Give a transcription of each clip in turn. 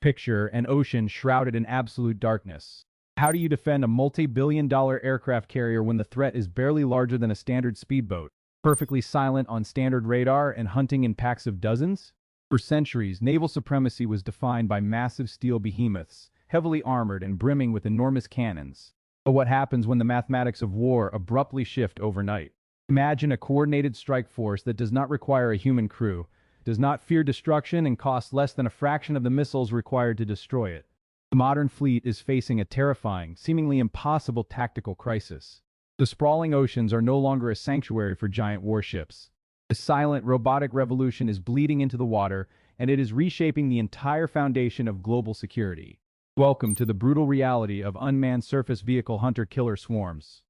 Picture an ocean shrouded in absolute darkness. How do you defend a multi-billion-dollar aircraft carrier when the threat is barely larger than a standard speedboat, perfectly silent on standard radar and hunting in packs of dozens? For centuries, naval supremacy was defined by massive steel behemoths, heavily armored and brimming with enormous cannons. But what happens when the mathematics of war abruptly shift overnight? Imagine a coordinated strike force that does not require a human crew, does not fear destruction, and costs less than a fraction of the missiles required to destroy it. The modern fleet is facing a terrifying, seemingly impossible tactical crisis. The sprawling oceans are no longer a sanctuary for giant warships. The silent, robotic revolution is bleeding into the water, and it is reshaping the entire foundation of global security. Welcome to the brutal reality of unmanned surface vehicle hunter-killer swarms.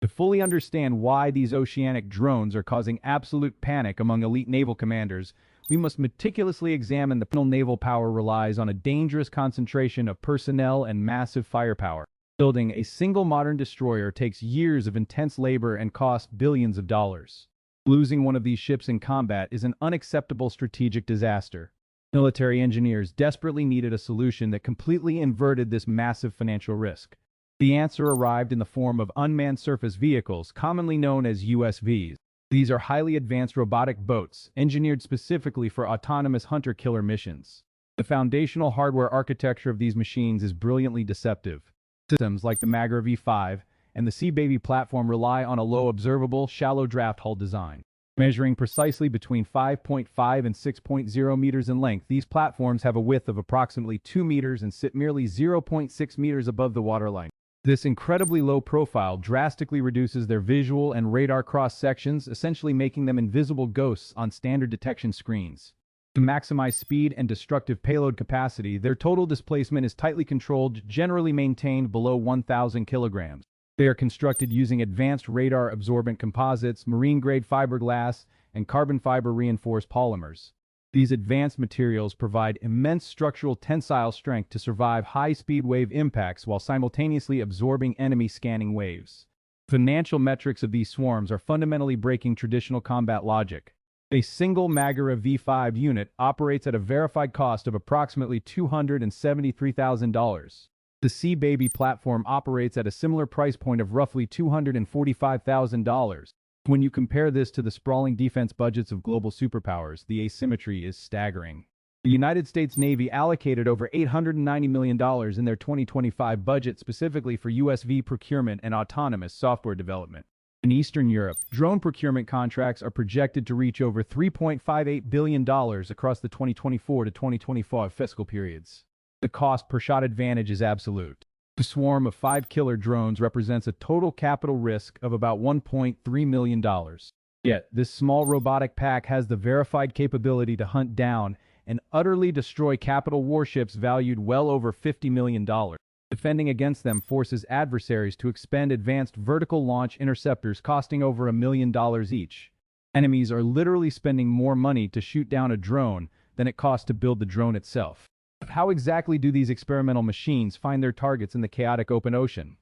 To fully understand why these oceanic drones are causing absolute panic among elite naval commanders, we must meticulously examine the naval power relies on a dangerous concentration of personnel and massive firepower. Building a single modern destroyer takes years of intense labor and costs billions of dollars. Losing one of these ships in combat is an unacceptable strategic disaster. Military engineers desperately needed a solution that completely inverted this massive financial risk. The answer arrived in the form of unmanned surface vehicles, commonly known as USVs. These are highly advanced robotic boats, engineered specifically for autonomous hunter-killer missions. The foundational hardware architecture of these machines is brilliantly deceptive. Systems like the MAGURA V5 and the Sea Baby platform rely on a low observable, shallow draft hull design. Measuring precisely between 5.5 and 6.0 meters in length, these platforms have a width of approximately 2 meters and sit merely 0.6 meters above the waterline. This incredibly low profile drastically reduces their visual and radar cross-sections, essentially making them invisible ghosts on standard detection screens. To maximize speed and destructive payload capacity, their total displacement is tightly controlled, generally maintained below 1,000 kilograms. They are constructed using advanced radar-absorbent composites, marine-grade fiberglass, and carbon fiber reinforced polymers. These advanced materials provide immense structural tensile strength to survive high-speed wave impacts while simultaneously absorbing enemy scanning waves. Financial metrics of these swarms are fundamentally breaking traditional combat logic. A single MAGURA V5 unit operates at a verified cost of approximately $273,000. The Sea Baby platform operates at a similar price point of roughly $245,000. When you compare this to the sprawling defense budgets of global superpowers, the asymmetry is staggering. The United States Navy allocated over $890 million in their 2025 budget specifically for USV procurement and autonomous software development. In Eastern Europe, drone procurement contracts are projected to reach over $3.58 billion across the 2024 to 2025 fiscal periods. The cost per shot advantage is absolute. The swarm of 5 killer drones represents a total capital risk of about $1.3 million. Yet, this small robotic pack has the verified capability to hunt down and utterly destroy capital warships valued well over $50 million. Defending against them forces adversaries to expend advanced vertical launch interceptors costing over $1 million each. Enemies are literally spending more money to shoot down a drone than it costs to build the drone itself. How exactly do these experimental machines find their targets in the chaotic open ocean?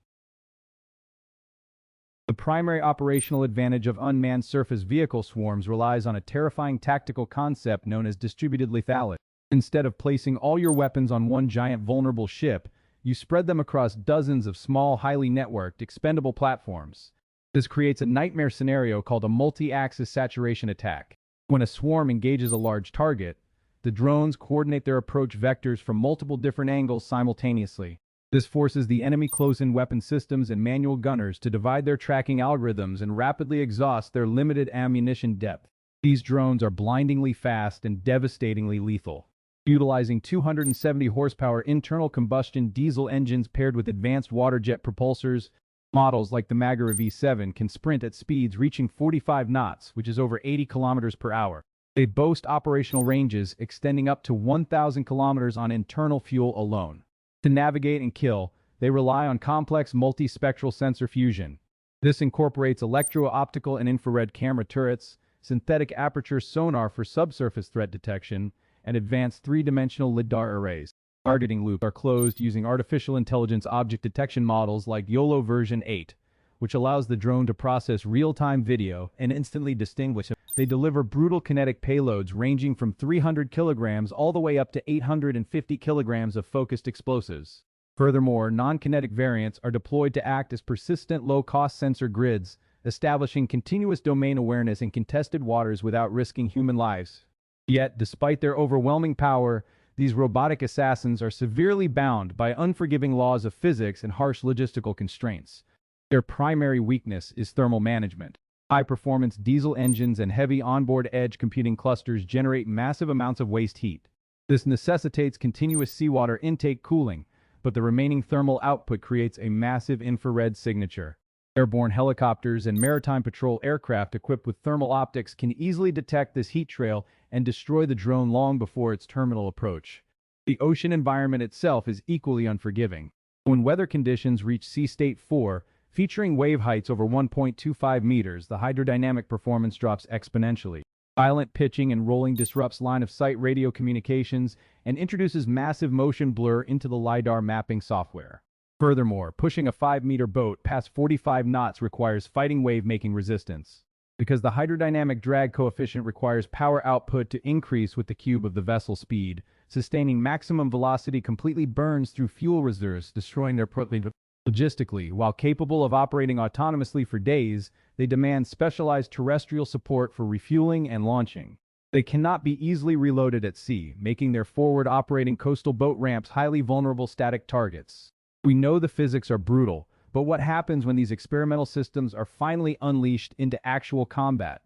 The primary operational advantage of unmanned surface vehicle swarms relies on a terrifying tactical concept known as distributed lethality. Instead of placing all your weapons on one giant vulnerable ship, you spread them across dozens of small, highly networked, expendable platforms. This creates a nightmare scenario called a multi-axis saturation attack. When a swarm engages a large target, the drones coordinate their approach vectors from multiple different angles simultaneously. This forces the enemy close-in weapon systems and manual gunners to divide their tracking algorithms and rapidly exhaust their limited ammunition depth. These drones are blindingly fast and devastatingly lethal. Utilizing 270 horsepower internal combustion diesel engines paired with advanced water jet propulsors, models like the MAGURA V7 can sprint at speeds reaching 45 knots, which is over 80 kilometers per hour. They boast operational ranges extending up to 1,000 kilometers on internal fuel alone. To navigate and kill, they rely on complex multispectral sensor fusion. This incorporates electro-optical and infrared camera turrets, synthetic aperture sonar for subsurface threat detection, and advanced three-dimensional lidar arrays. Targeting loops are closed using artificial intelligence object detection models like YOLO version 8, which allows the drone to process real-time video and instantly distinguish. They deliver brutal kinetic payloads ranging from 300 kilograms all the way up to 850 kilograms of focused explosives. Furthermore, non-kinetic variants are deployed to act as persistent low-cost sensor grids, establishing continuous domain awareness in contested waters without risking human lives. Yet, despite their overwhelming power, these robotic assassins are severely bound by unforgiving laws of physics and harsh logistical constraints. Their primary weakness is thermal management. High-performance diesel engines and heavy onboard edge computing clusters generate massive amounts of waste heat. This necessitates continuous seawater intake cooling, but the remaining thermal output creates a massive infrared signature. Airborne helicopters and maritime patrol aircraft equipped with thermal optics can easily detect this heat trail and destroy the drone long before its terminal approach. The ocean environment itself is equally unforgiving. When weather conditions reach sea state 4, featuring wave heights over 1.25 meters, the hydrodynamic performance drops exponentially. Violent pitching and rolling disrupts line-of-sight radio communications and introduces massive motion blur into the LiDAR mapping software. Furthermore, pushing a 5-meter boat past 45 knots requires fighting wave-making resistance. Because the hydrodynamic drag coefficient requires power output to increase with the cube of the vessel speed, sustaining maximum velocity completely burns through fuel reserves, destroying their propellant. Logistically, while capable of operating autonomously for days, they demand specialized terrestrial support for refueling and launching. They cannot be easily reloaded at sea, making their forward-operating coastal boat ramps highly vulnerable static targets. We know the physics are brutal, but what happens when these experimental systems are finally unleashed into actual combat?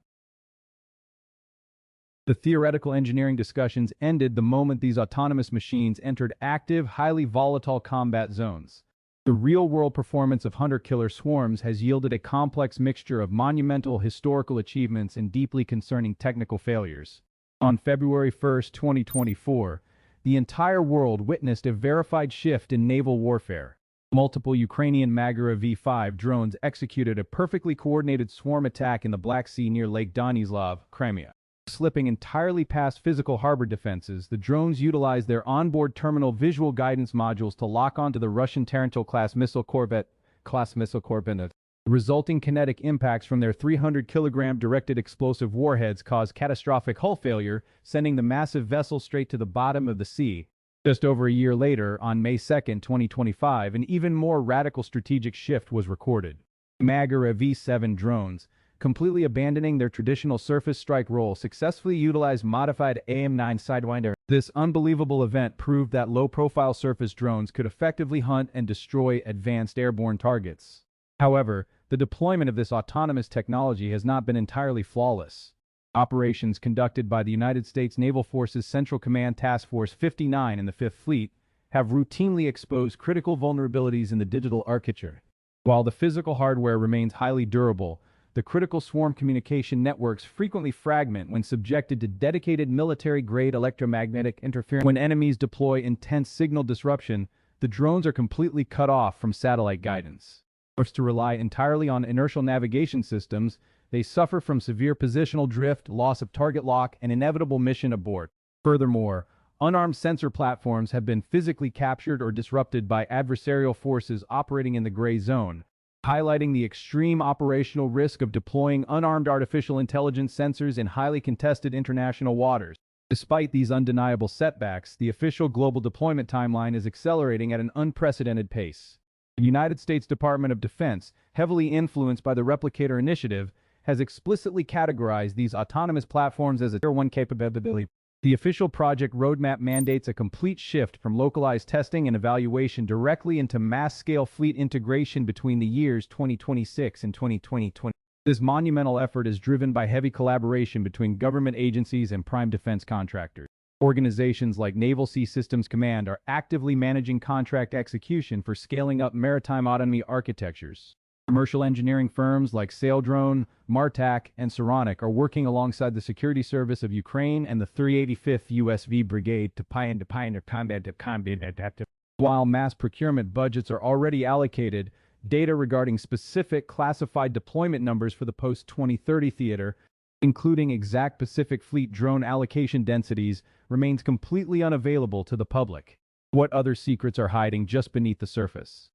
The theoretical engineering discussions ended the moment these autonomous machines entered active, highly volatile combat zones. The real-world performance of hunter-killer swarms has yielded a complex mixture of monumental historical achievements and deeply concerning technical failures. On February 1, 2024, the entire world witnessed a verified shift in naval warfare. Multiple Ukrainian MAGURA V5 drones executed a perfectly coordinated swarm attack in the Black Sea near Lake Donislav, Crimea. Slipping entirely past physical harbor defenses, the drones utilized their onboard terminal visual guidance modules to lock onto the Russian Tarantul-class missile corvette. The resulting kinetic impacts from their 300-kilogram directed explosive warheads caused catastrophic hull failure, sending the massive vessel straight to the bottom of the sea. Just over a year later, on May 2, 2025, an even more radical strategic shift was recorded. MAGURA V7 drones, completely abandoning their traditional surface strike role, successfully utilized modified AM-9 Sidewinder. This unbelievable event proved that low-profile surface drones could effectively hunt and destroy advanced airborne targets. However, the deployment of this autonomous technology has not been entirely flawless. Operations conducted by the United States Naval Forces Central Command Task Force 59 and the Fifth Fleet have routinely exposed critical vulnerabilities in the digital architecture. While the physical hardware remains highly durable, the critical swarm communication networks frequently fragment when subjected to dedicated military-grade electromagnetic interference. When enemies deploy intense signal disruption, the drones are completely cut off from satellite guidance. Forced to rely entirely on inertial navigation systems, they suffer from severe positional drift, loss of target lock, and inevitable mission abort. Furthermore, unarmed sensor platforms have been physically captured or disrupted by adversarial forces operating in the gray zone, highlighting the extreme operational risk of deploying unarmed artificial intelligence sensors in highly contested international waters. Despite these undeniable setbacks, the official global deployment timeline is accelerating at an unprecedented pace. The United States Department of Defense, heavily influenced by the Replicator initiative, has explicitly categorized these autonomous platforms as a Tier 1 capability. The official project roadmap mandates a complete shift from localized testing and evaluation directly into mass-scale fleet integration between the years 2026 and 2020. This monumental effort is driven by heavy collaboration between government agencies and prime defense contractors. Organizations like Naval Sea Systems Command are actively managing contract execution for scaling up maritime autonomy architectures. Commercial engineering firms like Saildrone, Martak, and Saronic are working alongside the Security Service of Ukraine and the 385th USV Brigade to pioneer combat adaptive. While mass procurement budgets are already allocated, data regarding specific classified deployment numbers for the post-2030 theater, including exact Pacific Fleet drone allocation densities, remains completely unavailable to the public. What other secrets are hiding just beneath the surface?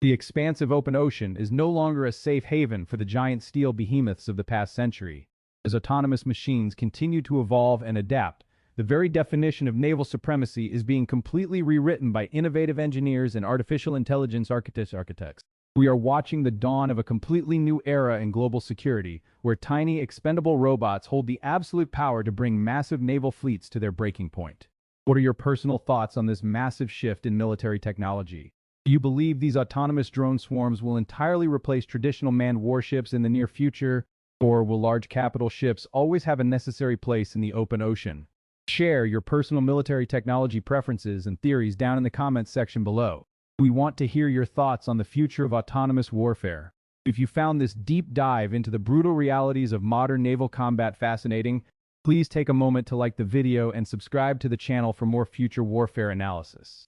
The expansive open ocean is no longer a safe haven for the giant steel behemoths of the past century. As autonomous machines continue to evolve and adapt, the very definition of naval supremacy is being completely rewritten by innovative engineers and artificial intelligence architects. We are watching the dawn of a completely new era in global security, where tiny, expendable robots hold the absolute power to bring massive naval fleets to their breaking point. What are your personal thoughts on this massive shift in military technology? Do you believe these autonomous drone swarms will entirely replace traditional manned warships in the near future, or will large capital ships always have a necessary place in the open ocean? Share your personal military technology preferences and theories down in the comments section below. We want to hear your thoughts on the future of autonomous warfare. If you found this deep dive into the brutal realities of modern naval combat fascinating, please take a moment to like the video and subscribe to the channel for more future warfare analysis.